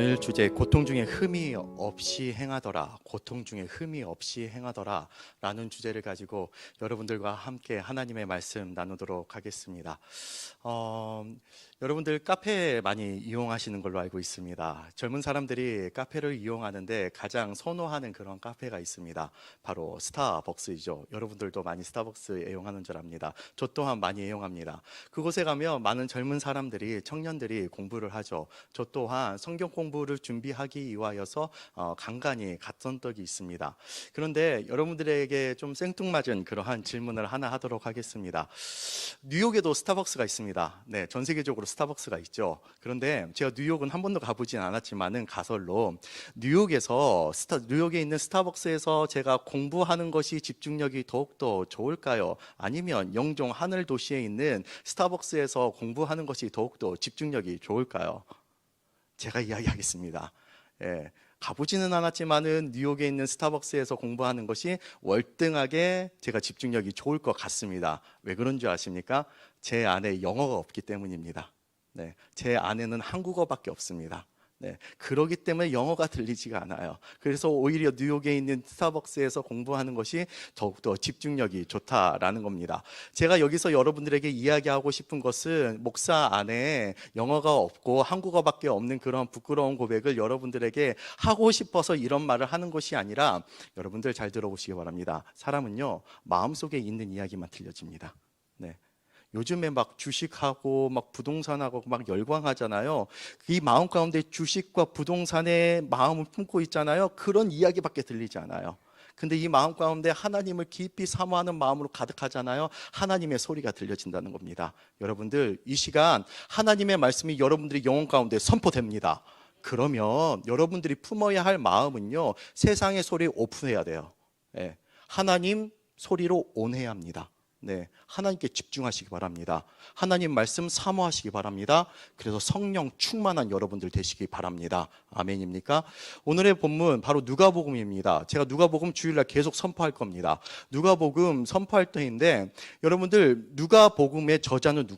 오늘 주제 고통 중에 흠이 없이 행하더라, 고통 중에 흠이 없이 행하더라 라는 주제를 가지고 여러분들과 함께 하나님의 말씀 나누도록 하겠습니다. 여러분들 카페 많이 이용하시는 걸로 알고 있습니다. 젊은 사람들이 카페를 이용하는데 가장 선호하는 그런 카페가 있습니다. 바로 스타벅스이죠. 여러분들도 많이 스타벅스 애용하는 줄 압니다. 저 또한 많이 애용합니다. 그곳에 가면 많은 젊은 사람들이, 청년들이 공부를 하죠. 저 또한 성경 공부를 준비하기 위하여서 간간히 갔던 적이 있습니다. 그런데 여러분들에게 좀 생뚱맞은 그러한 질문을 하나 하도록 하겠습니다. 뉴욕에도 스타벅스가 있습니다. 네, 전 세계적으로 스타벅스가 있죠. 그런데 제가 뉴욕은 한 번도 가보진 않았지만은 가설로 뉴욕에 있는 스타벅스에서 제가 공부하는 것이 집중력이 더욱더 좋을까요? 아니면 영종 하늘 도시에 있는 스타벅스에서 공부하는 것이 더욱더 집중력이 좋을까요? 제가 이야기하겠습니다. 예, 가보지는 않았지만은 뉴욕에 있는 스타벅스에서 공부하는 것이 월등하게 제가 집중력이 좋을 것 같습니다. 왜 그런 줄 아십니까? 제 안에 영어가 없기 때문입니다. 네, 제 안에는 한국어밖에 없습니다. 네, 그러기 때문에 영어가 들리지가 않아요. 그래서 오히려 뉴욕에 있는 스타벅스에서 공부하는 것이 더욱더 집중력이 좋다라는 겁니다. 제가 여기서 여러분들에게 이야기하고 싶은 것은 목사 안에 영어가 없고 한국어밖에 없는 그런 부끄러운 고백을 여러분들에게 하고 싶어서 이런 말을 하는 것이 아니라, 여러분들 잘 들어보시기 바랍니다. 사람은요, 마음속에 있는 이야기만 들려집니다. 네. 요즘에 막 주식하고 막 부동산하고 막 열광하잖아요. 이 마음 가운데 주식과 부동산의 마음을 품고 있잖아요. 그런 이야기밖에 들리지 않아요. 근데 이 마음 가운데 하나님을 깊이 사모하는 마음으로 가득하잖아요. 하나님의 소리가 들려진다는 겁니다. 여러분들, 이 시간 하나님의 말씀이 여러분들의 영혼 가운데 선포됩니다. 그러면 여러분들이 품어야 할 마음은요, 세상의 소리에 오픈해야 돼요. 네. 하나님 소리로 온해야 합니다. 네, 하나님께 집중하시기 바랍니다. 하나님 말씀 사모하시기 바랍니다. 그래서 성령 충만한 여러분들 되시기 바랍니다. 아멘입니까? 오늘의 본문 바로 누가복음입니다. 제가 누가복음 주일날 계속 선포할 겁니다. 누가복음 선포할 때인데, 여러분들 누가복음의 저자는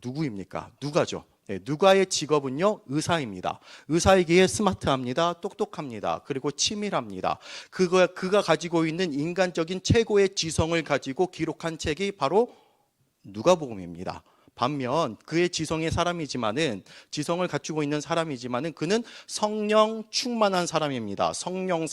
누구입니까? 누가죠. 네, 누가의 직업은요, 의사입니다. 의사이기에 스마트합니다. 똑똑합니다. 그리고 치밀합니다. 그가 가지고 있는 인간적인 최고의 지성을 가지고 기록한 책이 바로 누가복음입니다. 반면 그의 지성의 지성을 갖추고 있는 사람이지만은 그는 성령 충만한 사람입니다. 성령의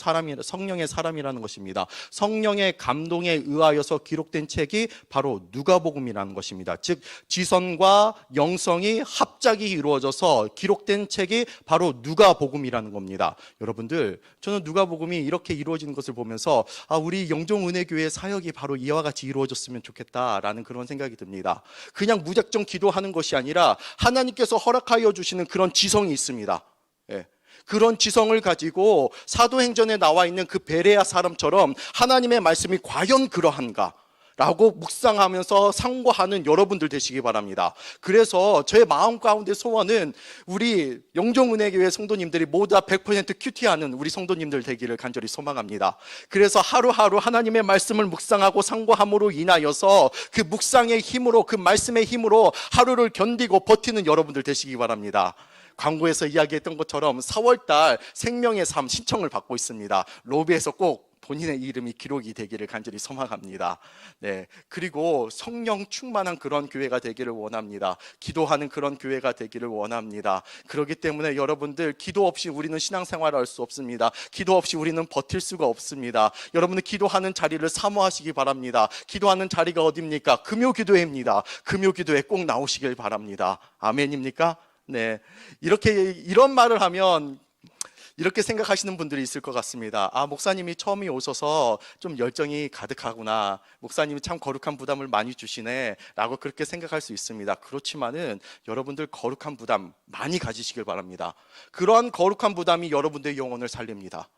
사람이라는 것입니다. 성령의 감동에 의하여서 기록된 책이 바로 누가복음이라는 것입니다. 즉, 지성과 영성이 합작이 이루어져서 기록된 책이 바로 누가복음이라는 겁니다. 여러분들, 저는 누가복음이 이렇게 이루어지는 것을 보면서 우리 영종은혜교회 사역이 바로 이와 같이 이루어졌으면 좋겠다라는 그런 생각이 듭니다. 그냥 무작정 기도하는 것이 아니라 하나님께서 허락하여 주시는 그런 지성이 있습니다. 예. 그런 지성을 가지고 사도행전에 나와 있는 그 베레아 사람처럼 하나님의 말씀이 과연 그러한가? 라고 묵상하면서 상고하는 여러분들 되시기 바랍니다. 그래서 저의 마음 가운데 소원은 우리 영종은혜교회 성도님들이 모두 다 100% 큐티하는 우리 성도님들 되기를 간절히 소망합니다. 그래서 하루하루 하나님의 말씀을 묵상하고 상고함으로 인하여서 그 묵상의 힘으로, 그 말씀의 힘으로 하루를 견디고 버티는 여러분들 되시기 바랍니다. 광고에서 이야기했던 것처럼 4월달 생명의 삶 신청을 받고 있습니다. 로비에서 꼭 본인의 이름이 기록이 되기를 간절히 소망합니다. 네, 그리고 성령 충만한 그런 교회가 되기를 원합니다. 기도하는 그런 교회가 되기를 원합니다. 그렇기 때문에 여러분들, 기도 없이 우리는 신앙생활을 할 수 없습니다. 기도 없이 우리는 버틸 수가 없습니다. 여러분들 기도하는 자리를 사모하시기 바랍니다. 기도하는 자리가 어디입니까? 금요기도회입니다. 금요기도회 꼭 나오시길 바랍니다. 아멘입니까? 네, 이런 말을 하면 이렇게 생각하시는 분들이 있을 것 같습니다. 목사님이 처음에 오셔서 좀 열정이 가득하구나, 목사님이 참 거룩한 부담을 많이 주시네 라고 그렇게 생각할 수 있습니다. 그렇지만은 여러분들 거룩한 부담 많이 가지시길 바랍니다. 그러한 거룩한 부담이 여러분들의 영혼을 살립니다.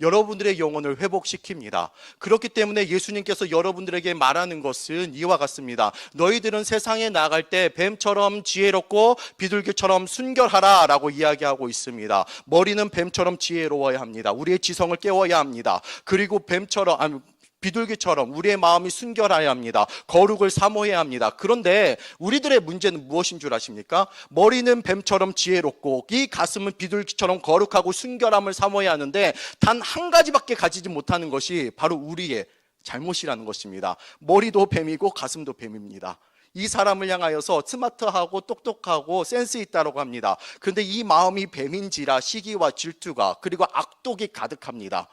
여러분들의 영혼을 회복시킵니다. 그렇기 때문에 예수님께서 여러분들에게 말하는 것은 이와 같습니다. 너희들은 세상에 나갈 때 뱀처럼 지혜롭고 비둘기처럼 순결하라 라고 이야기하고 있습니다. 머리는 뱀처럼 지혜로워야 합니다. 우리의 지성을 깨워야 합니다. 그리고 비둘기처럼 우리의 마음이 순결해야 합니다. 거룩을 사모해야 합니다. 그런데 우리들의 문제는 무엇인 줄 아십니까? 머리는 뱀처럼 지혜롭고 이 가슴은 비둘기처럼 거룩하고 순결함을 사모해야 하는데 단 한 가지밖에 가지지 못하는 것이 바로 우리의 잘못이라는 것입니다. 머리도 뱀이고 가슴도 뱀입니다. 이 사람을 향하여서 스마트하고 똑똑하고 센스 있다고 합니다. 그런데 이 마음이 뱀인지라 시기와 질투가 그리고 악독이 가득합니다.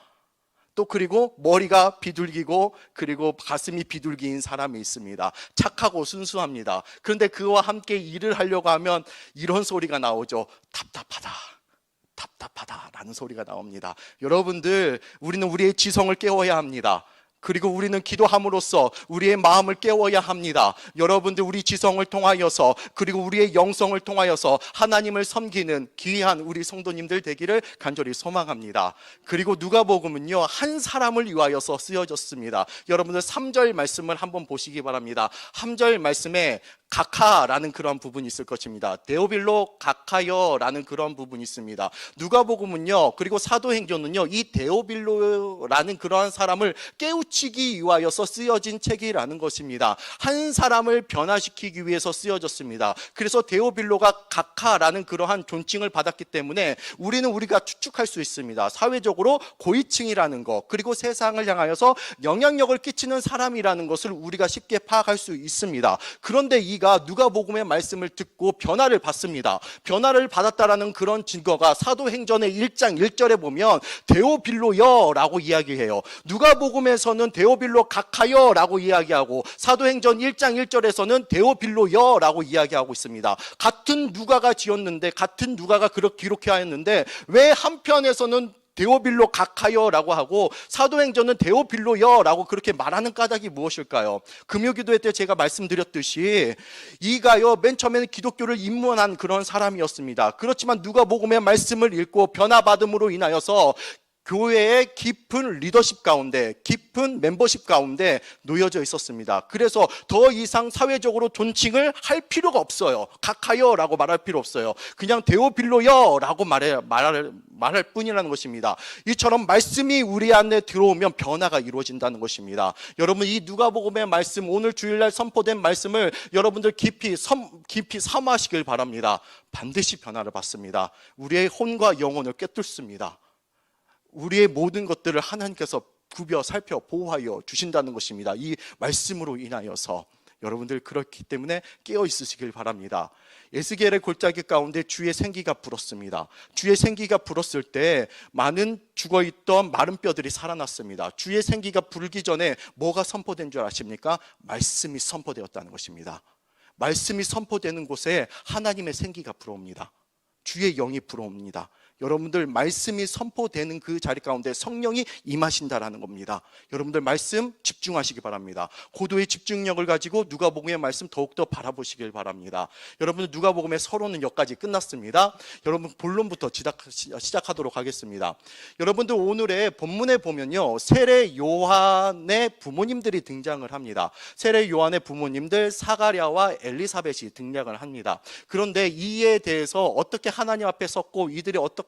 또 그리고 머리가 비둘기고 그리고 가슴이 비둘기인 사람이 있습니다. 착하고 순수합니다. 그런데 그와 함께 일을 하려고 하면 이런 소리가 나오죠. 답답하다. 답답하다라는 소리가 나옵니다. 여러분들, 우리는 우리의 지성을 깨워야 합니다. 그리고 우리는 기도함으로써 우리의 마음을 깨워야 합니다. 여러분들, 우리 지성을 통하여서 그리고 우리의 영성을 통하여서 하나님을 섬기는 귀한 우리 성도님들 되기를 간절히 소망합니다. 그리고 누가복음은요, 한 사람을 위하여서 쓰여졌습니다. 여러분들 3절 말씀을 한번 보시기 바랍니다. 3절 말씀에 각하라는 그런 부분이 있을 것입니다. 데오빌로 각하여라는 그런 부분이 있습니다. 누가복음은요, 그리고 사도행전은요, 이 데오빌로라는 그러한 사람을 깨우치기 위하여서 쓰여진 책이라는 것입니다. 한 사람을 변화시키기 위해서 쓰여졌습니다. 그래서 데오빌로가 각하라는 그러한 존칭을 받았기 때문에 우리가 추측할 수 있습니다. 사회적으로 고위층이라는 것, 그리고 세상을 향하여서 영향력을 끼치는 사람이라는 것을 우리가 쉽게 파악할 수 있습니다. 그런데 이가 누가복음의 말씀을 듣고 변화를 받습니다. 변화를 받았다라는 그런 증거가 사도행전의 1장 1절에 보면 데오빌로여라고 이야기해요. 누가복음에서는 데오빌로 각하여라고 이야기하고 사도행전 1장 1절에서는 데오빌로여라고 이야기하고 있습니다. 같은 누가가 지었는데, 같은 누가가 그렇게 기록하였는데 왜 한편에서는 데오빌로 각하여라고 하고 사도행전은 데오빌로여라고 그렇게 말하는 까닭이 무엇일까요? 금요기도회 때 제가 말씀드렸듯이 이가요, 맨 처음에는 기독교를 입문한 그런 사람이었습니다. 그렇지만 누가복음의 말씀을 읽고 변화받음으로 인하여서 교회의 깊은 리더십 가운데, 깊은 멤버십 가운데 놓여져 있었습니다. 그래서 더 이상 사회적으로 존칭을 할 필요가 없어요. 각하여라고 말할 필요 없어요. 그냥 데오빌로여라고 말할 뿐이라는 것입니다. 이처럼 말씀이 우리 안에 들어오면 변화가 이루어진다는 것입니다. 여러분, 이 누가복음의 말씀, 오늘 주일날 선포된 말씀을 여러분들 깊이 사모하시길 바랍니다. 반드시 변화를 받습니다. 우리의 혼과 영혼을 꿰뚫습니다. 우리의 모든 것들을 하나님께서 구벼 살펴 보호하여 주신다는 것입니다. 이 말씀으로 인하여서 여러분들, 그렇기 때문에 깨어 있으시길 바랍니다. 에스겔의 골짜기 가운데 주의 생기가 불었습니다. 주의 생기가 불었을 때 많은 죽어있던 마른 뼈들이 살아났습니다. 주의 생기가 불기 전에 뭐가 선포된 줄 아십니까? 말씀이 선포되었다는 것입니다. 말씀이 선포되는 곳에 하나님의 생기가 불어옵니다. 주의 영이 불어옵니다. 여러분들, 말씀이 선포되는 그 자리 가운데 성령이 임하신다라는 겁니다. 여러분들, 말씀 집중하시기 바랍니다. 고도의 집중력을 가지고 누가복음의 말씀 더욱더 바라보시길 바랍니다. 여러분들, 누가복음의 서론은 여기까지 끝났습니다. 여러분, 본론부터 시작하도록 하겠습니다. 여러분들, 오늘의 본문에 보면요, 세례 요한의 부모님들이 등장을 합니다. 세례 요한의 부모님들 사가랴와 엘리사벳이 등장을 합니다. 그런데 이에 대해서 어떻게 하나님 앞에 섰고 이들이 어떻게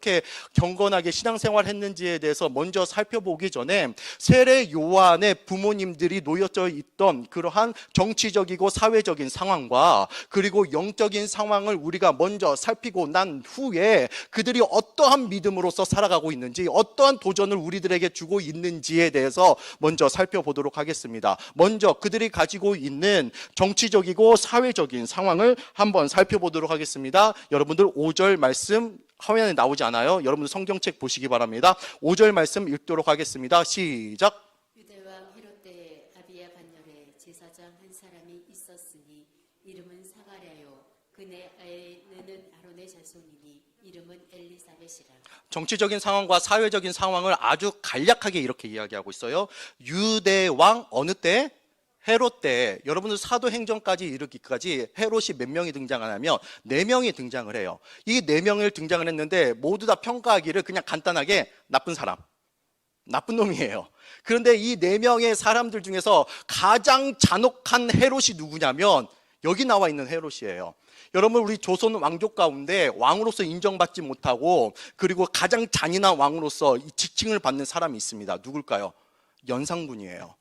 경건하게 신앙생활 했는지에 대해서 먼저 살펴보기 전에 세례 요한의 부모님들이 놓여져 있던 그러한 정치적이고 사회적인 상황과 그리고 영적인 상황을 우리가 먼저 살피고 난 후에 그들이 어떠한 믿음으로서 살아가고 있는지, 어떠한 도전을 우리들에게 주고 있는지에 대해서 먼저 살펴보도록 하겠습니다. 먼저 그들이 가지고 있는 정치적이고 사회적인 상황을 한번 살펴보도록 하겠습니다. 여러분들, 5절 말씀 화면에 나오지 않아요? 여러분들 성경책 보시기 바랍니다. 5절 말씀 읽도록 하겠습니다. 시작. 유대왕 헤롯 때에 아비야 반열에 제사장 한 사람이 있었으니 이름은 사가랴요. 그네 아내는 아론의 자손이니 이름은 엘리사벳이라. 정치적인 상황과 사회적인 상황을 아주 간략하게 이렇게 이야기하고 있어요. 유대왕 어느 때? 헤롯 때. 여러분들, 사도행전까지 이르기까지 헤롯이 몇 명이 등장하냐면 4명이 등장을 해요. 이 4명을 등장을 했는데 모두 다 평가하기를 그냥 간단하게 나쁜 사람, 나쁜 놈이에요. 그런데 이 4명의 사람들 중에서 가장 잔혹한 헤롯이 누구냐면 여기 나와 있는 헤롯이에요. 여러분, 우리 조선 왕족 가운데 왕으로서 인정받지 못하고 그리고 가장 잔인한 왕으로서 이 지칭을 받는 사람이 있습니다. 누굴까요? 연상군이에요.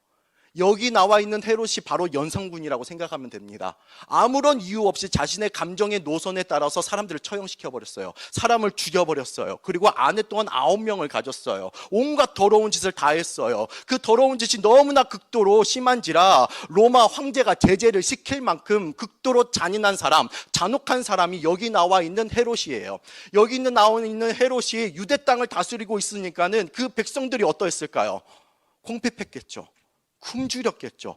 여기 나와 있는 헤롯이 바로 연상군이라고 생각하면 됩니다. 아무런 이유 없이 자신의 감정의 노선에 따라서 사람들을 처형시켜버렸어요. 사람을 죽여버렸어요. 그리고 아내 또한 9명을 가졌어요. 온갖 더러운 짓을 다 했어요. 그 더러운 짓이 너무나 극도로 심한지라 로마 황제가 제재를 시킬 만큼 극도로 잔인한 사람, 잔혹한 사람이 여기 나와 있는 헤롯이에요. 여기 나와 있는 헤롯이 유대 땅을 다스리고 있으니까는 그 백성들이 어떠했을까요? 궁핍했겠죠. 굶주렸겠죠.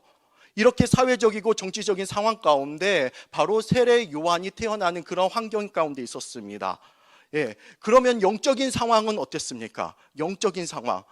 이렇게 사회적이고 정치적인 상황 가운데 바로 세례 요한이 태어나는 그런 환경 가운데 있었습니다. 예, 그러면 영적인 상황은 어땠습니까? 영적인 상황.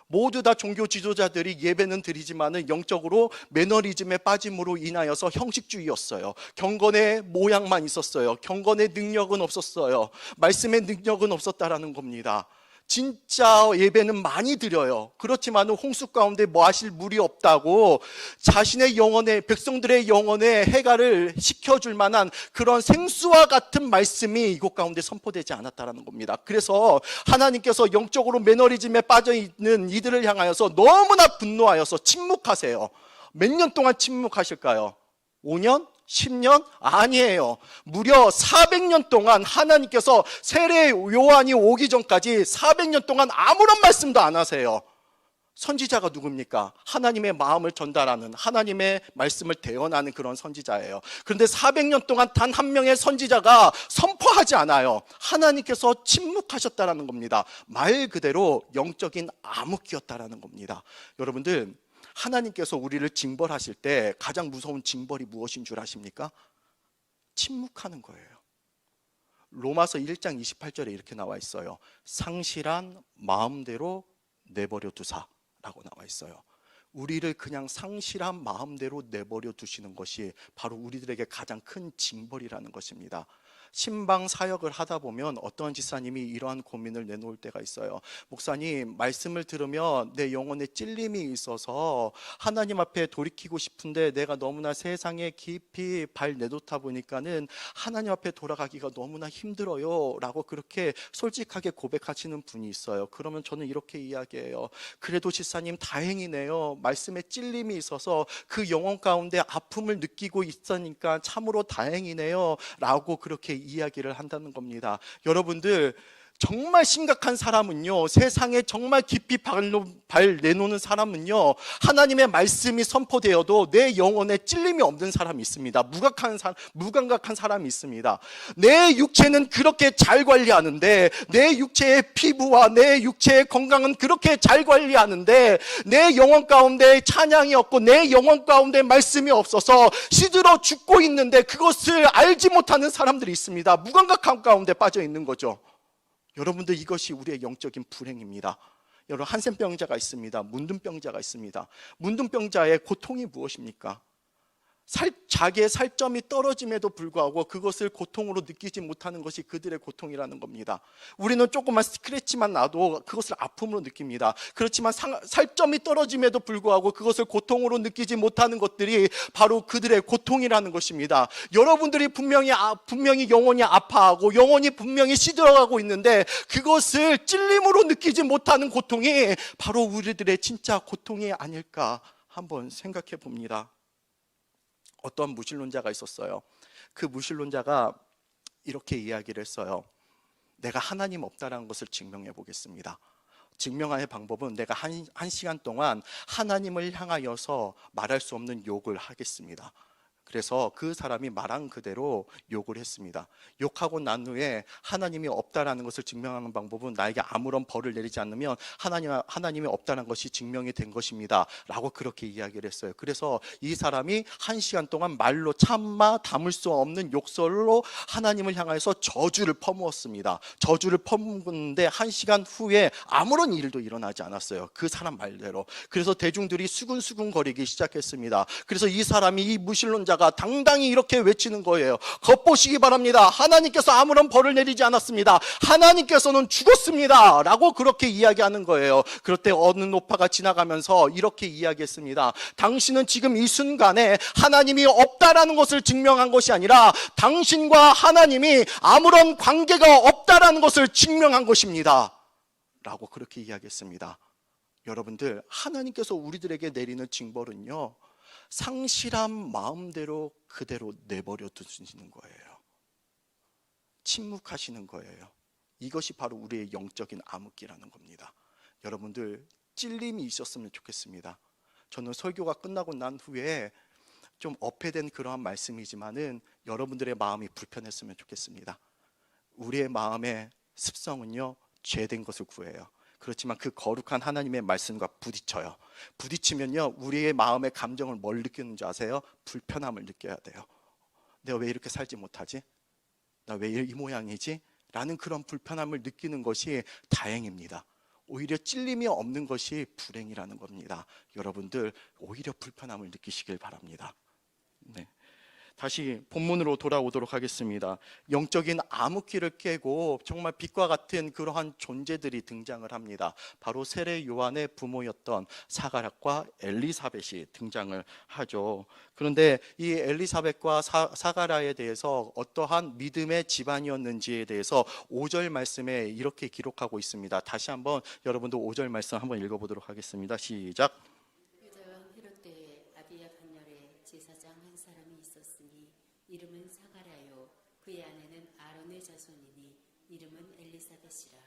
모두 다 종교 지도자들이 예배는 드리지만은 영적으로 매너리즘에 빠짐으로 인하여서 형식주의였어요. 경건의 모양만 있었어요. 경건의 능력은 없었어요. 말씀의 능력은 없었다라는 겁니다. 진짜 예배는 많이 드려요. 그렇지만 홍수 가운데 마실 물이 없다고 자신의 영혼에, 백성들의 영혼에 해가를 시켜줄 만한 그런 생수와 같은 말씀이 이곳 가운데 선포되지 않았다는 겁니다. 그래서 하나님께서 영적으로 매너리즘에 빠져있는 이들을 향하여서 너무나 분노하여서 침묵하세요. 몇 년 동안 침묵하실까요? 5년? 10년? 아니에요. 무려 400년 동안 하나님께서 세례 요한이 오기 전까지 400년 동안 아무런 말씀도 안 하세요. 선지자가 누굽니까? 하나님의 마음을 전달하는, 하나님의 말씀을 대언하는 그런 선지자예요. 그런데 400년 동안 단 한 명의 선지자가 선포하지 않아요. 하나님께서 침묵하셨다는 겁니다. 말 그대로 영적인 암흑기였다는 겁니다. 여러분들, 하나님께서 우리를 징벌하실 때 가장 무서운 징벌이 무엇인 줄 아십니까? 침묵하는 거예요. 로마서 1장 28절에 이렇게 나와 있어요. 상실한 마음대로 내버려 두사라고 나와 있어요. 우리를 그냥 상실한 마음대로 내버려 두시는 것이 바로 우리들에게 가장 큰 징벌이라는 것입니다. 신방 사역을 하다 보면 어떤 지사님이 이러한 고민을 내놓을 때가 있어요. 목사님, 말씀을 들으면 내 영혼에 찔림이 있어서 하나님 앞에 돌이키고 싶은데 내가 너무나 세상에 깊이 발 내놓다 보니까는 하나님 앞에 돌아가기가 너무나 힘들어요 라고 그렇게 솔직하게 고백하시는 분이 있어요. 그러면 저는 이렇게 이야기해요. 그래도 지사님 다행이네요. 말씀에 찔림이 있어서 그 영혼 가운데 아픔을 느끼고 있으니까 참으로 다행이네요 라고 그렇게 이야기를 한다는 겁니다. 여러분들, 정말 심각한 사람은요, 세상에 정말 깊이 발 내놓는 사람은요, 하나님의 말씀이 선포되어도 내 영혼에 찔림이 없는 사람이 있습니다. 무감각한 사람이 있습니다. 내 육체는 그렇게 잘 관리하는데, 내 육체의 피부와 내 육체의 건강은 그렇게 잘 관리하는데, 내 영혼 가운데 찬양이 없고 내 영혼 가운데 말씀이 없어서 시들어 죽고 있는데 그것을 알지 못하는 사람들이 있습니다. 무감각함 가운데 빠져 있는 거죠. 여러분들, 이것이 우리의 영적인 불행입니다. 여러분, 한센병자가 있습니다. 문둥병자가 있습니다. 문둥병자의 고통이 무엇입니까? 자기의 살점이 떨어짐에도 불구하고 그것을 고통으로 느끼지 못하는 것이 그들의 고통이라는 겁니다. 우리는 조그만 스크래치만 나도 그것을 아픔으로 느낍니다. 그렇지만 살점이 떨어짐에도 불구하고 그것을 고통으로 느끼지 못하는 것들이 바로 그들의 고통이라는 것입니다. 여러분들이 분명히 영혼이 아파하고 영혼이 분명히 시들어가고 있는데 그것을 찔림으로 느끼지 못하는 고통이 바로 우리들의 진짜 고통이 아닐까 한번 생각해 봅니다. 어떤 무신론자가 있었어요. 그 무신론자가 이렇게 이야기를 했어요. 내가 하나님 없다라는 것을 증명해 보겠습니다. 증명할 방법은 내가 한 시간 동안 하나님을 향하여서 말할 수 없는 욕을 하겠습니다. 그래서 그 사람이 말한 그대로 욕을 했습니다. 욕하고 난 후에 하나님이 없다라는 것을 증명하는 방법은 나에게 아무런 벌을 내리지 않으면 하나님이 없다는 것이 증명이 된 것입니다 라고 그렇게 이야기를 했어요. 그래서 이 사람이 1시간 동안 말로 참아 담을 수 없는 욕설로 하나님을 향해서 저주를 퍼무었습니다. 저주를 퍼무었는데 1시간 후에 아무런 일도 일어나지 않았어요. 그 사람 말대로. 그래서 대중들이 수근수근 거리기 시작했습니다. 그래서 이 사람이, 이 무신론자 당당히 이렇게 외치는 거예요. 겉보시기 바랍니다. 하나님께서 아무런 벌을 내리지 않았습니다. 하나님께서는 죽었습니다 라고 그렇게 이야기하는 거예요. 그럴 때 어느 노파가 지나가면서 이렇게 이야기했습니다. 당신은 지금 이 순간에 하나님이 없다라는 것을 증명한 것이 아니라 당신과 하나님이 아무런 관계가 없다라는 것을 증명한 것입니다 라고 그렇게 이야기했습니다. 여러분들, 하나님께서 우리들에게 내리는 징벌은요, 상실한 마음대로 그대로 내버려 두시는 거예요. 침묵하시는 거예요. 이것이 바로 우리의 영적인 암흑기라는 겁니다. 여러분들, 찔림이 있었으면 좋겠습니다. 저는 설교가 끝나고 난 후에 좀 업해된 그러한 말씀이지만은 여러분들의 마음이 불편했으면 좋겠습니다. 우리의 마음의 습성은요, 죄된 것을 구해요. 그렇지만 그 거룩한 하나님의 말씀과 부딪혀요. 부딪히면요, 우리의 마음의 감정을 뭘 느끼는지 아세요? 불편함을 느껴야 돼요. 내가 왜 이렇게 살지 못하지? 나 왜 이 모양이지? 라는 그런 불편함을 느끼는 것이 다행입니다. 오히려 찔림이 없는 것이 불행이라는 겁니다. 여러분들, 오히려 불편함을 느끼시길 바랍니다. 네. 다시 본문으로 돌아오도록 하겠습니다. 영적인 암흑기를 깨고 정말 빛과 같은 그러한 존재들이 등장을 합니다. 바로 세례 요한의 부모였던 사가랴과 엘리사벳이 등장을 하죠. 그런데 이 엘리사벳과 사가랴에 대해서 어떠한 믿음의 집안이었는지에 대해서 5절 말씀에 이렇게 기록하고 있습니다. 다시 한번 여러분도 5절 말씀 한번 읽어보도록 하겠습니다. 시작. 제사장 한 사람이 있었으니 이름은 사가랴요 그의 아내는 아론의 자손이니 이름은 엘리사벳이라.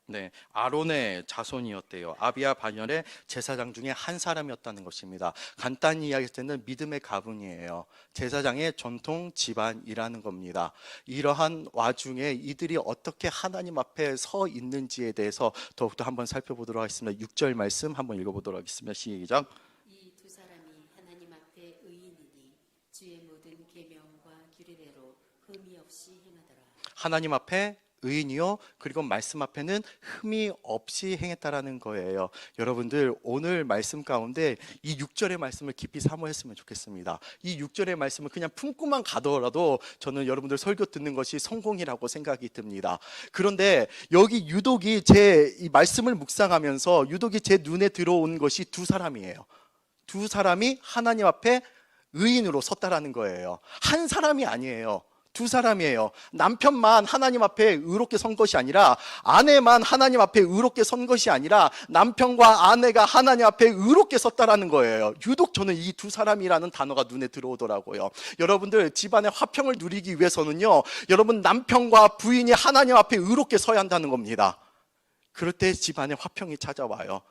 네, 아론의 자손이었대요. 아비야 반열의 제사장 중에 한 사람이었다는 것입니다. 간단히 이야기할 때는 믿음의 가문이에요. 제사장의 전통 집안이라는 겁니다. 이러한 와중에 이들이 어떻게 하나님 앞에 서 있는지에 대해서 더욱더 한번 살펴보도록 하겠습니다. 6절 말씀 한번 읽어보도록 하겠습니다. 시작. 이 두 사람이 하나님 앞에 의인이니 주의 모든 계명과 규례대로 흠이 없이 행하더라. 하나님 앞에 의인이요, 그리고 말씀 앞에는 흠이 없이 행했다라는 거예요. 여러분들, 오늘 말씀 가운데 이 6절의 말씀을 깊이 사모했으면 좋겠습니다. 이 6절의 말씀을 그냥 품고만 가더라도 저는 여러분들 설교 듣는 것이 성공이라고 생각이 듭니다. 그런데 여기 유독이 제 이 말씀을 묵상하면서 유독이 제 눈에 들어온 것이 두 사람이에요. 두 사람이 하나님 앞에 의인으로 섰다라는 거예요. 한 사람이 아니에요. 두 사람이에요. 남편만 하나님 앞에 의롭게 선 것이 아니라, 아내만 하나님 앞에 의롭게 선 것이 아니라, 남편과 아내가 하나님 앞에 의롭게 섰다라는 거예요. 유독 저는 이 두 사람이라는 단어가 눈에 들어오더라고요. 여러분들, 집안의 화평을 누리기 위해서는요, 여러분 남편과 부인이 하나님 앞에 의롭게 서야 한다는 겁니다. 그럴 때 집안에 화평이 찾아와요.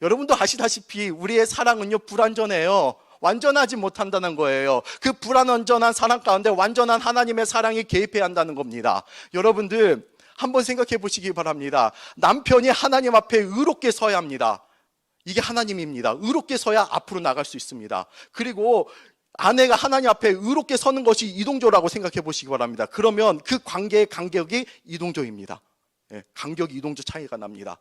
여러분도 아시다시피 우리의 사랑은요, 불완전해요. 완전하지 못한다는 거예요. 그 불완전한 사랑 가운데 완전한 하나님의 사랑이 개입해야 한다는 겁니다. 여러분들, 한번 생각해 보시기 바랍니다. 남편이 하나님 앞에 의롭게 서야 합니다. 이게 하나님입니다. 의롭게 서야 앞으로 나갈 수 있습니다. 그리고 아내가 하나님 앞에 의롭게 서는 것이 이동조라고 생각해 보시기 바랍니다. 그러면 그 관계의 간격이 이동조입니다. 간격 이동조 차이가 납니다.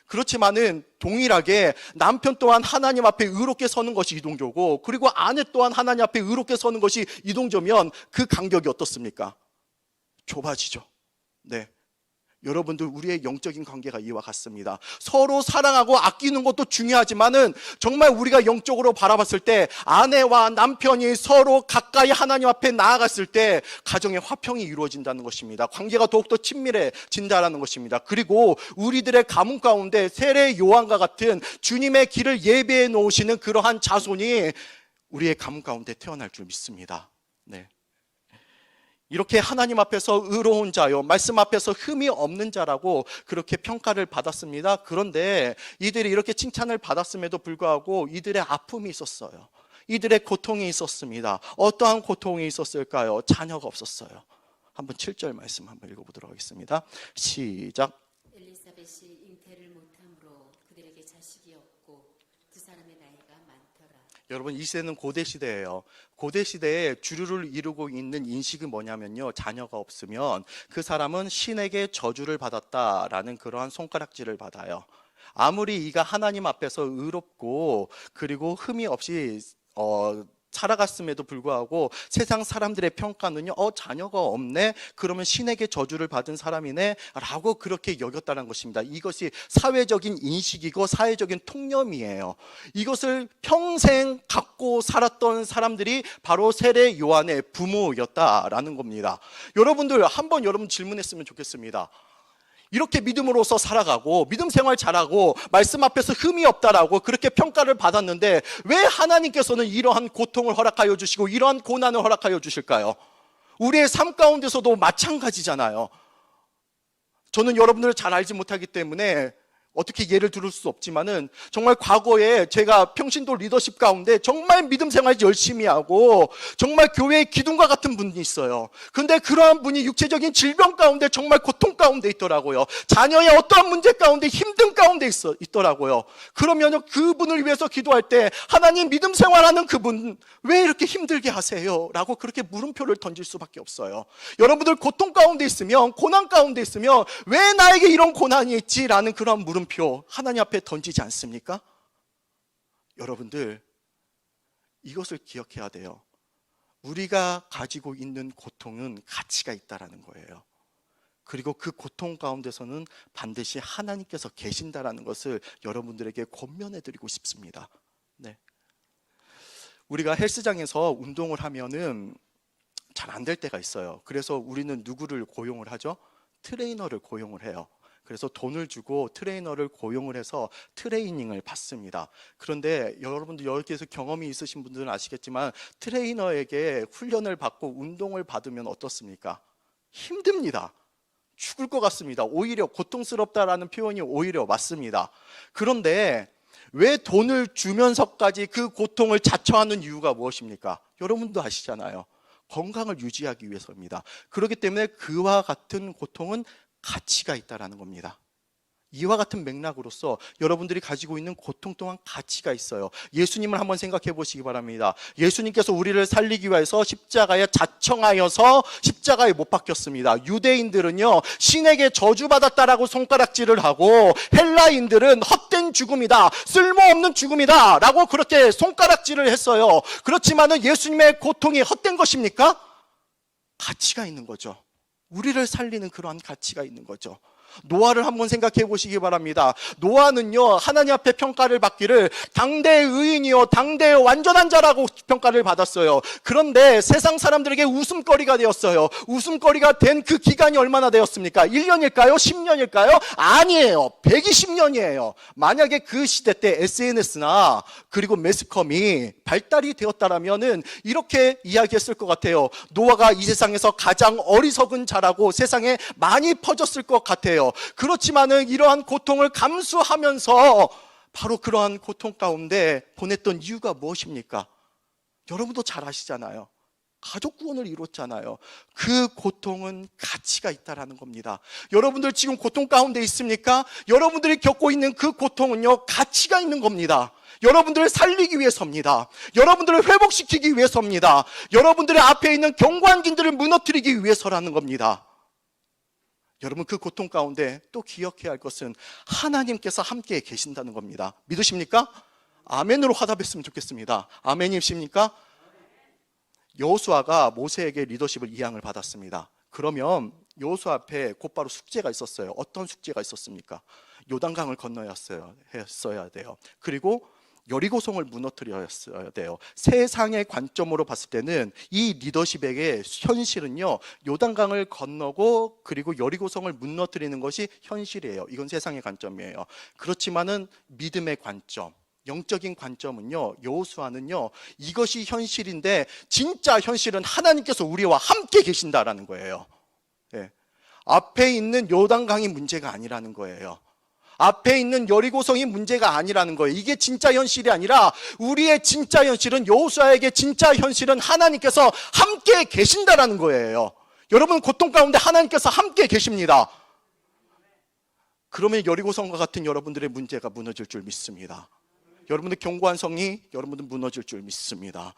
그렇지만은 동일하게 남편 또한 하나님 앞에 의롭게 서는 것이 이동조고, 그리고 아내 또한 하나님 앞에 의롭게 서는 것이 이동조면 그 간격이 어떻습니까? 좁아지죠. 네. 여러분들, 우리의 영적인 관계가 이와 같습니다. 서로 사랑하고 아끼는 것도 중요하지만은 정말 우리가 영적으로 바라봤을 때 아내와 남편이 서로 가까이 하나님 앞에 나아갔을 때 가정의 화평이 이루어진다는 것입니다. 관계가 더욱더 친밀해진다는 것입니다. 그리고 우리들의 가문 가운데 세례 요한과 같은 주님의 길을 예배해 놓으시는 그러한 자손이 우리의 가문 가운데 태어날 줄 믿습니다. 네. 이렇게 하나님 앞에서 의로운 자요, 말씀 앞에서 흠이 없는 자라고 그렇게 평가를 받았습니다. 그런데 이들이 이렇게 칭찬을 받았음에도 불구하고 이들의 아픔이 있었어요. 이들의 고통이 있었습니다. 어떠한 고통이 있었을까요? 자녀가 없었어요. 한번 7절 말씀 한번 읽어보도록 하겠습니다. 시작. 엘리사벳이 잉태를 못함으로 그들에게 자식이 없고 두 사람의 나이가 많더라. 여러분, 이 시대는 고대 시대예요. 고대 시대에 주류를 이루고 있는 인식은 뭐냐면요, 자녀가 없으면 그 사람은 신에게 저주를 받았다라는 그러한 손가락질을 받아요. 아무리 이가 하나님 앞에서 의롭고 그리고 흠이 없이 살아갔음에도 불구하고 세상 사람들의 평가는요, 자녀가 없네? 그러면 신에게 저주를 받은 사람이네? 라고 그렇게 여겼다는 것입니다. 이것이 사회적인 인식이고 사회적인 통념이에요. 이것을 평생 갖고 살았던 사람들이 바로 세례 요한의 부모였다라는 겁니다. 여러분들, 한번 여러분 질문했으면 좋겠습니다. 이렇게 믿음으로서 살아가고 믿음 생활 잘하고 말씀 앞에서 흠이 없다라고 그렇게 평가를 받았는데 왜 하나님께서는 이러한 고통을 허락하여 주시고 이러한 고난을 허락하여 주실까요? 우리의 삶 가운데서도 마찬가지잖아요. 저는 여러분들을 잘 알지 못하기 때문에 어떻게 예를 들을 수 없지만은 정말 과거에 제가 평신도 리더십 가운데 정말 믿음 생활 열심히 하고 정말 교회의 기둥과 같은 분이 있어요. 근데 그러한 분이 육체적인 질병 가운데 정말 고통 가운데 있더라고요. 자녀의 어떠한 문제 가운데 힘든 가운데 있더라고요. 그러면 그분을 위해서 기도할 때 하나님 믿음 생활하는 그분 왜 이렇게 힘들게 하세요? 라고 그렇게 물음표를 던질 수밖에 없어요. 여러분들 고통 가운데 있으면 고난 가운데 있으면 왜 나에게 이런 고난이 있지? 라는 그런 물음표 하나님 앞에 던지지 않습니까? 여러분들 이것을 기억해야 돼요. 우리가 가지고 있는 고통은 가치가 있다라는 거예요. 그리고 그 고통 가운데서는 반드시 하나님께서 계신다라는 것을 여러분들에게 권면해 드리고 싶습니다. 네. 우리가 헬스장에서 운동을 하면은 잘 안 될 때가 있어요. 그래서 우리는 누구를 고용을 하죠? 트레이너를 고용을 해요. 그래서 돈을 주고 트레이너를 고용을 해서 트레이닝을 받습니다. 그런데 여러분들 여기에서 경험이 있으신 분들은 아시겠지만 트레이너에게 훈련을 받고 운동을 받으면 어떻습니까? 힘듭니다. 죽을 것 같습니다. 오히려 고통스럽다라는 표현이 오히려 맞습니다. 그런데 왜 돈을 주면서까지 그 고통을 자처하는 이유가 무엇입니까? 여러분도 아시잖아요. 건강을 유지하기 위해서입니다. 그렇기 때문에 그와 같은 고통은 가치가 있다라는 겁니다. 이와 같은 맥락으로서 여러분들이 가지고 있는 고통 또한 가치가 있어요. 예수님을 한번 생각해 보시기 바랍니다. 예수님께서 우리를 살리기 위해서 십자가에 자청하여서 십자가에 못 박혔습니다. 유대인들은요 신에게 저주받았다라고 손가락질을 하고 헬라인들은 헛된 죽음이다, 쓸모없는 죽음이다 라고 그렇게 손가락질을 했어요. 그렇지만은 예수님의 고통이 헛된 것입니까? 가치가 있는 거죠. 우리를 살리는 그러한 가치가 있는 거죠. 노아를 한번 생각해 보시기 바랍니다. 노아는요 하나님 앞에 평가를 받기를 당대의 의인이요 당대의 완전한 자라고 평가를 받았어요. 그런데 세상 사람들에게 웃음거리가 되었어요. 웃음거리가 된 그 기간이 얼마나 되었습니까? 1년일까요? 10년일까요? 아니에요. 120년이에요. 만약에 그 시대 때 SNS나 그리고 매스컴이 발달이 되었다라면은 이렇게 이야기했을 것 같아요. 노아가 이 세상에서 가장 어리석은 자라고 세상에 많이 퍼졌을 것 같아요. 그렇지만은 이러한 고통을 감수하면서 바로 그러한 고통 가운데 보냈던 이유가 무엇입니까? 여러분도 잘 아시잖아요. 가족 구원을 이뤘잖아요. 그 고통은 가치가 있다라는 겁니다. 여러분들 지금 고통 가운데 있습니까? 여러분들이 겪고 있는 그 고통은요 가치가 있는 겁니다. 여러분들을 살리기 위해서입니다. 여러분들을 회복시키기 위해서입니다. 여러분들의 앞에 있는 경관진들을 무너뜨리기 위해서라는 겁니다. 여러분 그 고통 가운데 또 기억해야 할 것은 하나님께서 함께 계신다는 겁니다. 믿으십니까? 아멘으로 화답했으면 좋겠습니다. 아멘이십니까? 여호수아가 모세에게 리더십을 이양을 받았습니다. 그러면 여호수아 앞에 곧바로 숙제가 있었어요. 어떤 숙제가 있었습니까? 요단강을 건너야 했어야 돼요. 그리고 여리고성을 무너뜨려야 돼요. 세상의 관점으로 봤을 때는 이 리더십에게 현실은요 요단강을 건너고 그리고 여리고성을 무너뜨리는 것이 현실이에요. 이건 세상의 관점이에요. 그렇지만은 믿음의 관점, 영적인 관점은요 여호수아는요 이것이 현실인데 진짜 현실은 하나님께서 우리와 함께 계신다라는 거예요. 네. 앞에 있는 요단강이 문제가 아니라는 거예요. 앞에 있는 여리고성이 문제가 아니라는 거예요. 이게 진짜 현실이 아니라 우리의 진짜 현실은 여호수아에게 진짜 현실은 하나님께서 함께 계신다라는 거예요. 여러분 고통 가운데 하나님께서 함께 계십니다. 그러면 여리고성과 같은 여러분들의 문제가 무너질 줄 믿습니다. 여러분들 견고한 성이 여러분들 무너질 줄 믿습니다.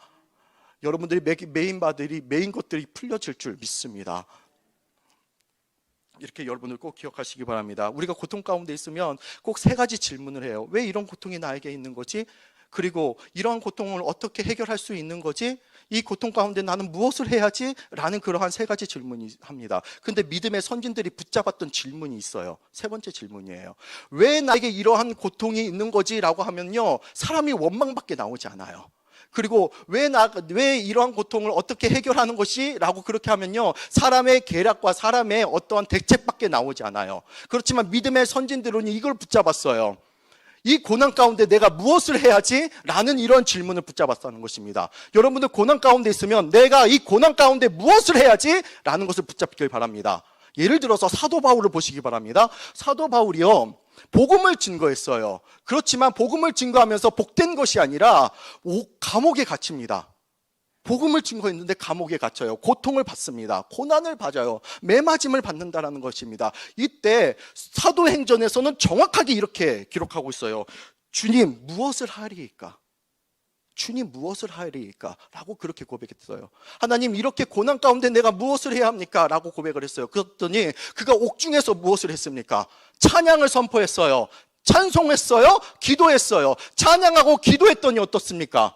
여러분들이 메인 것들이 풀려질 줄 믿습니다. 이렇게 여러분들 꼭 기억하시기 바랍니다. 우리가 고통 가운데 있으면 꼭 세 가지 질문을 해요. 왜 이런 고통이 나에게 있는 거지? 그리고 이러한 고통을 어떻게 해결할 수 있는 거지? 이 고통 가운데 나는 무엇을 해야지? 라는 그러한 세 가지 질문이 합니다. 근데 믿음의 선진들이 붙잡았던 질문이 있어요. 세 번째 질문이에요. 왜 나에게 이러한 고통이 있는 거지? 라고 하면요 사람이 원망밖에 나오지 않아요. 그리고 왜 이러한 고통을 어떻게 해결하는 것이? 라고 그렇게 하면요, 사람의 계략과 사람의 어떠한 대책밖에 나오지 않아요. 그렇지만 믿음의 선진들은 이걸 붙잡았어요. 이 고난 가운데 내가 무엇을 해야지? 라는 이런 질문을 붙잡았다는 것입니다. 여러분들 고난 가운데 있으면 내가 이 고난 가운데 무엇을 해야지? 라는 것을 붙잡길 바랍니다. 예를 들어서 사도 바울을 보시기 바랍니다. 사도 바울이요, 복음을 증거했어요. 그렇지만 복음을 증거하면서 복된 것이 아니라 감옥에 갇힙니다. 복음을 증거했는데 감옥에 갇혀요. 고통을 받습니다. 고난을 받아요. 매맞음을 받는다라는 것입니다. 이때 사도행전에서는 정확하게 이렇게 기록하고 있어요. 주님, 무엇을 하리이까? 주님, 무엇을 하리이까? 라고 그렇게 고백했어요. 하나님, 이렇게 고난 가운데 내가 무엇을 해야 합니까? 라고 고백을 했어요. 그랬더니 그가 옥중에서 무엇을 했습니까? 찬양을 선포했어요. 찬송했어요. 기도했어요. 찬양하고 기도했더니 어떻습니까?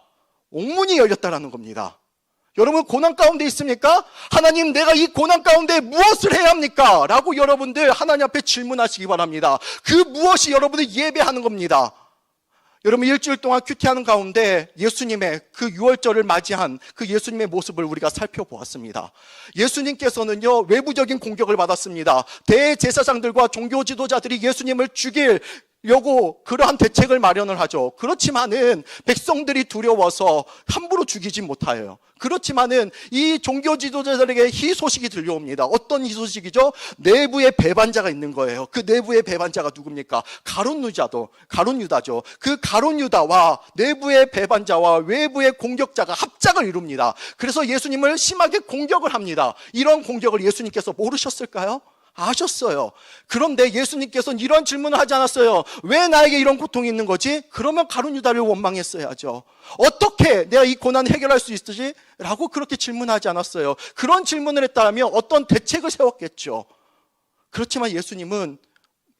옥문이 열렸다라는 겁니다. 여러분, 고난 가운데 있습니까? 하나님, 내가 이 고난 가운데 무엇을 해야 합니까? 라고 여러분들 하나님 앞에 질문하시기 바랍니다. 그 무엇이 여러분들 예배하는 겁니다. 여러분, 일주일 동안 큐티하는 가운데 예수님의 그 유월절을 맞이한 그 예수님의 모습을 우리가 살펴보았습니다. 예수님께서는요, 외부적인 공격을 받았습니다. 대제사장들과 종교 지도자들이 예수님을 죽이려고 그러한 대책을 마련을 하죠. 그렇지만은 백성들이 두려워서 함부로 죽이지 못하여요. 그렇지만은 이 종교 지도자들에게 희소식이 들려옵니다. 어떤 희소식이죠? 내부에 배반자가 있는 거예요. 그 내부의 배반자가 누굽니까? 가룟 유다죠. 그 가룟 유다와 내부의 배반자와 외부의 공격자가 합작을 이룹니다. 그래서 예수님을 심하게 공격을 합니다. 이런 공격을 예수님께서 모르셨을까요? 아셨어요. 그런데 예수님께서는 이런 질문을 하지 않았어요. 왜 나에게 이런 고통이 있는 거지? 그러면 가룟 유다를 원망했어야죠. 어떻게 내가 이 고난을 해결할 수 있지? 라고 그렇게 질문하지 않았어요. 그런 질문을 했다면 어떤 대책을 세웠겠죠. 그렇지만 예수님은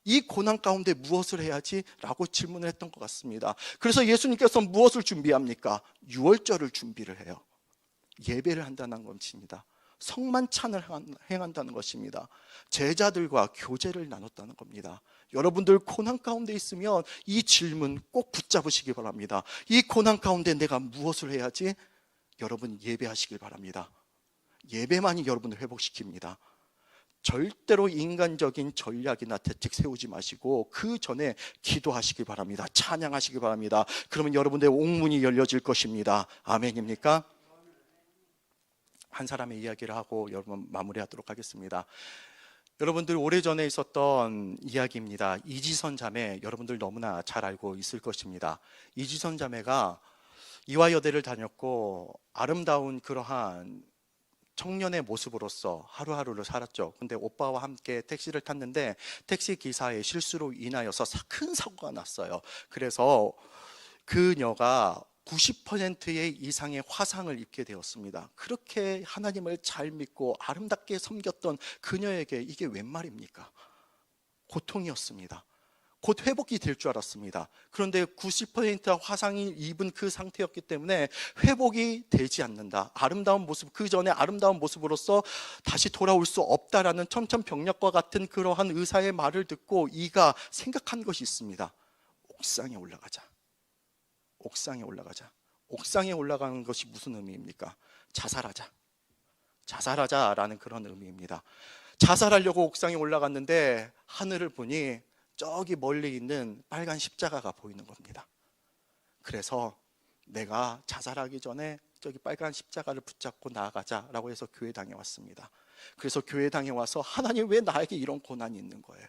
이 고난 가운데 무엇을 해야지? 라고 질문을 했던 것 같습니다. 그래서 예수님께서 무엇을 준비합니까? 유월절을 준비를 해요. 예배를 한다는 것입니다. 성만찬을 행한다는 것입니다. 제자들과 교제를 나눴다는 겁니다. 여러분들 고난 가운데 있으면 이 질문 꼭 붙잡으시기 바랍니다. 이 고난 가운데 내가 무엇을 해야지? 여러분, 예배하시길 바랍니다. 예배만이 여러분을 회복시킵니다. 절대로 인간적인 전략이나 대책 세우지 마시고 그 전에 기도하시기 바랍니다. 찬양하시기 바랍니다. 그러면 여러분들의 옥문이 열려질 것입니다. 아멘입니까? 한 사람의 이야기를 하고 여러분 마무리하도록 하겠습니다. 여러분들 오래전에 있었던 이야기입니다. 이지선 자매, 여러분들 너무나 잘 알고 있을 것입니다. 이지선 자매가 이화여대를 다녔고 아름다운 그러한 청년의 모습으로서 하루하루를 살았죠. 근데 오빠와 함께 택시를 탔는데 택시 기사의 실수로 인하여서 큰 사고가 났어요. 그래서 그녀가 90%의 이상의 화상을 입게 되었습니다. 그렇게 하나님을 잘 믿고 아름답게 섬겼던 그녀에게 이게 웬 말입니까? 고통이었습니다. 곧 회복이 될 줄 알았습니다. 그런데 90% 화상이 입은 그 상태였기 때문에 회복이 되지 않는다. 아름다운 모습, 그 전에 아름다운 모습으로서 다시 돌아올 수 없다라는 천천병력과 같은 그러한 의사의 말을 듣고 이가 생각한 것이 있습니다. 옥상에 올라가자. 옥상에 올라가자. 옥상에 올라가는 것이 무슨 의미입니까? 자살하자. 자살하자라는 그런 의미입니다. 자살하려고 옥상에 올라갔는데 하늘을 보니 저기 멀리 있는 빨간 십자가가 보이는 겁니다. 그래서 내가 자살하기 전에 저기 빨간 십자가를 붙잡고 나아가자라고 해서 교회당에 왔습니다. 그래서 교회당에 와서 하나님, 왜 나에게 이런 고난이 있는 거예요?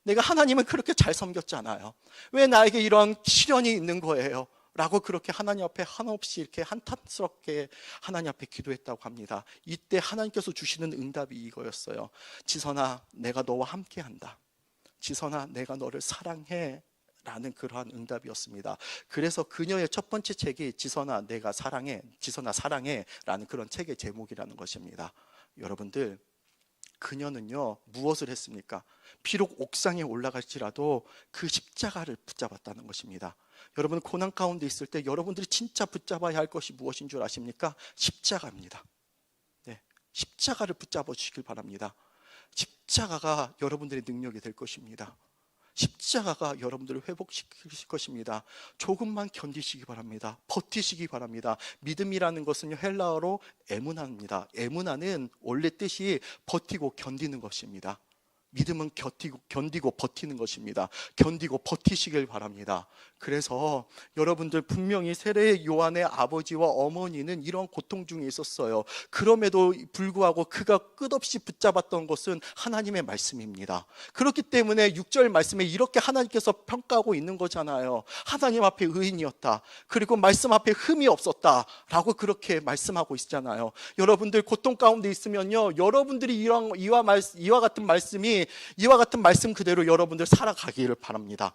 내가 하나님을 그렇게 잘 섬겼잖아요. 왜 나에게 이런 시련이 있는 거예요? 라고 그렇게 하나님 앞에 한없이 이렇게 한탄스럽게 하나님 앞에 기도했다고 합니다. 이때 하나님께서 주시는 응답이 이거였어요. 지선아, 내가 너와 함께 한다. 지선아, 내가 너를 사랑해. 라는 그러한 응답이었습니다. 그래서 그녀의 첫 번째 책이 지선아, 내가 사랑해. 지선아, 사랑해. 라는 그런 책의 제목이라는 것입니다. 여러분들, 그녀는요, 무엇을 했습니까? 비록 옥상에 올라갈지라도 그 십자가를 붙잡았다는 것입니다. 여러분, 고난 가운데 있을 때 여러분들이 진짜 붙잡아야 할 것이 무엇인 줄 아십니까? 십자가입니다. 네, 십자가를 붙잡아 주시길 바랍니다. 십자가가 여러분들의 능력이 될 것입니다. 십자가가 여러분들을 회복시킬 것입니다. 조금만 견디시기 바랍니다. 버티시기 바랍니다. 믿음이라는 것은 헬라어로 에무나입니다. 에무나는 원래 뜻이 버티고 견디는 것입니다. 믿음은 견디고 버티는 것입니다. 견디고 버티시길 바랍니다. 그래서 여러분들 분명히 세례 요한의 아버지와 어머니는 이런 고통 중에 있었어요. 그럼에도 불구하고 그가 끝없이 붙잡았던 것은 하나님의 말씀입니다. 그렇기 때문에 6절 말씀에 이렇게 하나님께서 평가하고 있는 거잖아요. 하나님 앞에 의인이었다. 그리고 말씀 앞에 흠이 없었다. 라고 그렇게 말씀하고 있잖아요. 여러분들 고통 가운데 있으면요, 여러분들이 이와 같은 말씀 그대로 여러분들 살아가기를 바랍니다.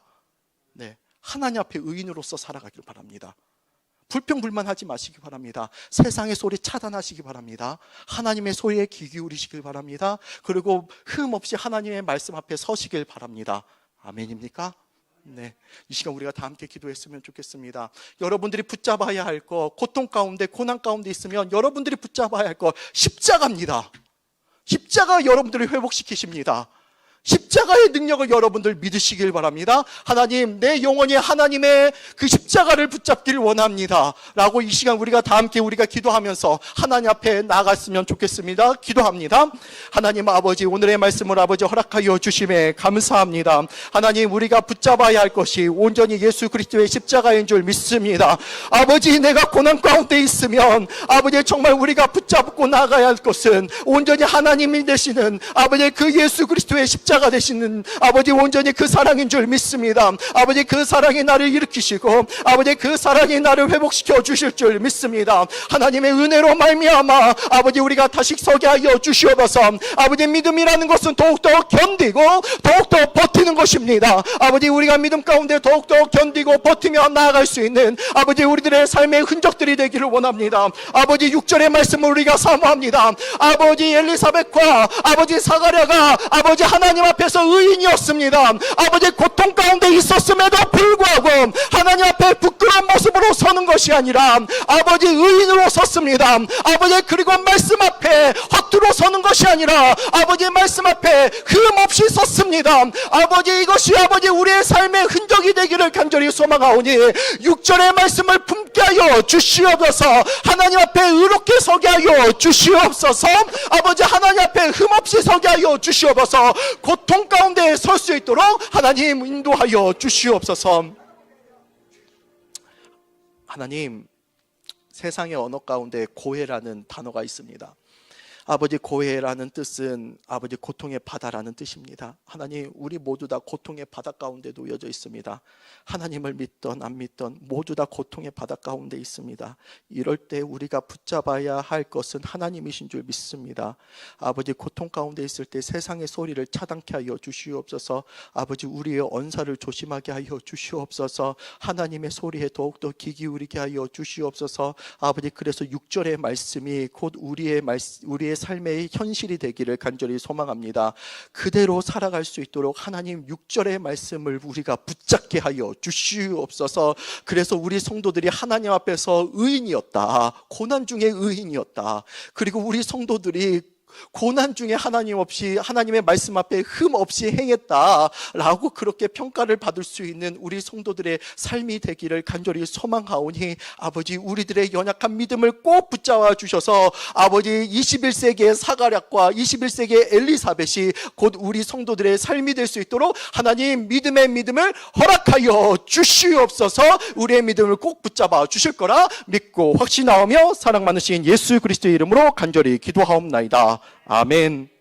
네, 하나님 앞에 의인으로서 살아가기를 바랍니다. 불평불만하지 마시기 바랍니다. 세상의 소리 차단하시기 바랍니다. 하나님의 소리에 귀 기울이시길 바랍니다. 그리고 흠 없이 하나님의 말씀 앞에 서시길 바랍니다. 아멘입니까? 네, 이 시간 우리가 다 함께 기도했으면 좋겠습니다. 여러분들이 붙잡아야 할 것, 고통 가운데 고난 가운데 있으면 여러분들이 붙잡아야 할 것, 십자가입니다. 십자가 여러분들을 회복시키십니다. 십자가의 능력을 여러분들 믿으시길 바랍니다. 하나님, 내 영혼이 하나님의 그 십자가를 붙잡기를 원합니다 라고 이 시간 우리가 다 함께 우리가 기도하면서 하나님 앞에 나아갔으면 좋겠습니다. 기도합니다. 하나님 아버지, 오늘의 말씀을 아버지 허락하여 주심에 감사합니다. 하나님, 우리가 붙잡아야 할 것이 온전히 예수 그리스도의 십자가인 줄 믿습니다. 아버지, 내가 고난 가운데 있으면 아버지 정말 우리가 붙잡고 나가야 할 것은 온전히 하나님이 되시는 아버지 그 예수 그리스도의 십자가 되시는 아버지 온전히 그 사랑인 줄 믿습니다. 아버지, 그 사랑이 나를 일으키시고 아버지 그 사랑이 나를 회복시켜 주실 줄 믿습니다. 하나님의 은혜로 말미암아 아버지 우리가 다시 서게 하여 주시옵소서. 아버지, 믿음이라는 것은 더욱더 견디고 더욱더 버티는 것입니다. 아버지, 우리가 믿음 가운데 더욱더 견디고 버티며 나아갈 수 있는 아버지 우리들의 삶의 흔적들이 되기를 원합니다. 아버지, 6절의 말씀을 우리가 사모합니다. 아버지 엘리사벳과 아버지 사가랴가 아버지 하나님 앞에서 의인이었습니다. 아버지, 고통 가운데 있었음에도 불구하고 하나님 앞에 부끄러운 모습으로 서는 것이 아니라 아버지 의인으로 섰습니다. 아버지, 그리고 말씀 앞에 헛두로 서는 것이 아니라 아버지 말씀 앞에 흠 없이 섰습니다. 아버지, 이것이 아버지 우리의 삶의 흔적이 되기를 간절히 소망하오니 6절의 말씀을 품게 하여 주시옵소서. 하나님 앞에 의롭게 서게 하여 주시옵소서. 아버지, 하나님 앞에 흠 없이 서게 하여 주시옵소서. 고통 가운데 설 수 있도록 하나님 인도하여 주시옵소서. 하나님, 세상의 언어 가운데 고해라는 단어가 있습니다. 아버지, 고해라는 뜻은 아버지 고통의 바다라는 뜻입니다. 하나님, 우리 모두 다 고통의 바다 가운데 놓여져 있습니다. 하나님을 믿던 안 믿던 모두 다 고통의 바다 가운데 있습니다. 이럴 때 우리가 붙잡아야 할 것은 하나님이신 줄 믿습니다. 아버지, 고통 가운데 있을 때 세상의 소리를 차단케 하여 주시옵소서. 아버지, 우리의 언사를 조심하게 하여 주시옵소서. 하나님의 소리에 더욱더 귀 기울이게 하여 주시옵소서. 아버지, 그래서 6절의 말씀이 곧 우리의 삶의 현실이 되기를 간절히 소망합니다. 그대로 살아갈 수 있도록 하나님 6절의 말씀을 우리가 붙잡게 하여 주시옵소서. 그래서 우리 성도들이 하나님 앞에서 의인이었다. 고난 중에 의인이었다. 그리고 우리 성도들이 고난 중에 하나님 없이 하나님의 말씀 앞에 흠 없이 행했다라고 그렇게 평가를 받을 수 있는 우리 성도들의 삶이 되기를 간절히 소망하오니 아버지, 우리들의 연약한 믿음을 꼭 붙잡아 주셔서 아버지 21세기의 사가랴과 21세기의 엘리사벳이 곧 우리 성도들의 삶이 될 수 있도록 하나님 믿음의 믿음을 허락하여 주시옵소서. 우리의 믿음을 꼭 붙잡아 주실 거라 믿고 확신하오며 사랑 많으신 예수 그리스도의 이름으로 간절히 기도하옵나이다. 아멘.